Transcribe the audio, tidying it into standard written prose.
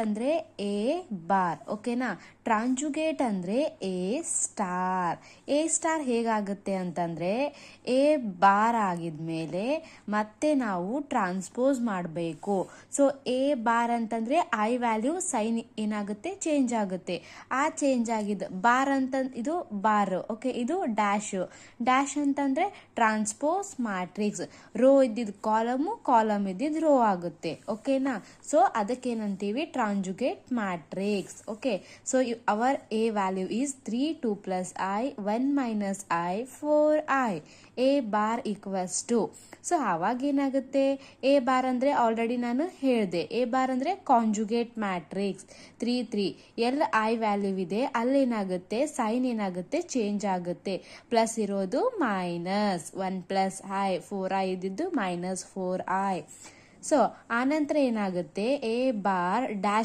ಅಂದ್ರೆ A bar, ಓಕೆನಾ. ಟ್ರಾಂಜುಗೇಟ್ ಅಂದ್ರೆ ಎ ಸ್ಟಾರ್. ಎ ಸ್ಟಾರ್ ಹೇಗಾಗುತ್ತೆ ಅಂತಂದ್ರೆ ಎ ಬಾರ್ ಆಗಿದ್ಮೇಲೆ ಮತ್ತೆ ನಾವು ಟ್ರಾನ್ಸ್ಪೋಸ್ ಮಾಡಬೇಕು. ಸೊ ಎ ಬಾರ್ ಅಂತಂದ್ರೆ ಐ ವ್ಯಾಲ್ಯೂ ಸೈನ್ ಏನಾಗುತ್ತೆ, ಚೇಂಜ್ ಆಗುತ್ತೆ. ಆ ಚೇಂಜ್ ಆಗಿದ್ದು ಬಾರ್ ಅಂತ ಇದು ಬಾರ್, ಓಕೆ, ಇದು ಡ್ಯಾಶ್. ಡ್ಯಾಶ್ ಅಂತಂದ್ರೆ ಟ್ರಾನ್ಸ್ಪೋಸ್ ಮ್ಯಾಟ್ರಿಕ್ಸ್. ರೋ ಇದ್ದಿದ್ದು ಕಾಲಮ್, ಕಾಲಮ್ ಇದ್ದಿದ್ದು ರೋ ಆಗುತ್ತೆ, ಓಕೆನಾ. ಸೊ ಅದಕ್ಕೇನಂತೀವಿ, transjugate matrix. Okay, so our A value is 3 2 plus I 1 minus I 4I. A bar equals to, so ಅವಾಗ ಏನಾಗುತ್ತೆ, ಎ ಬಾರ್ ಅಂದ್ರೆ ಆಲ್ರೆಡಿ ನಾನು ಹೇಳಿದೆ, ಎ ಬಾರ್ ಅಂದ್ರೆ ಕಾಂಜುಗೇಟ್ ಮ್ಯಾಟ್ರಿಕ್ಸ್. 3 3 ಎಲ್ಲ ಐ ವ್ಯಾಲ್ಯೂ ಇದೆ, ಅಲ್ಲೇನಾಗುತ್ತೆ ಸೈನ್ ಏನಾಗುತ್ತೆ, ಚೇಂಜ್ ಆಗುತ್ತೆ. ಪ್ಲಸ್ ಇರೋದು ಮೈನಸ್ 1 plus I 4I ಇದ್ದಿದ್ದು -4I. ಸೊ ಆನಂತರ ಏನಾಗುತ್ತೆ, ಎ ಬಾರ್ ಡ್ಯಾಶ್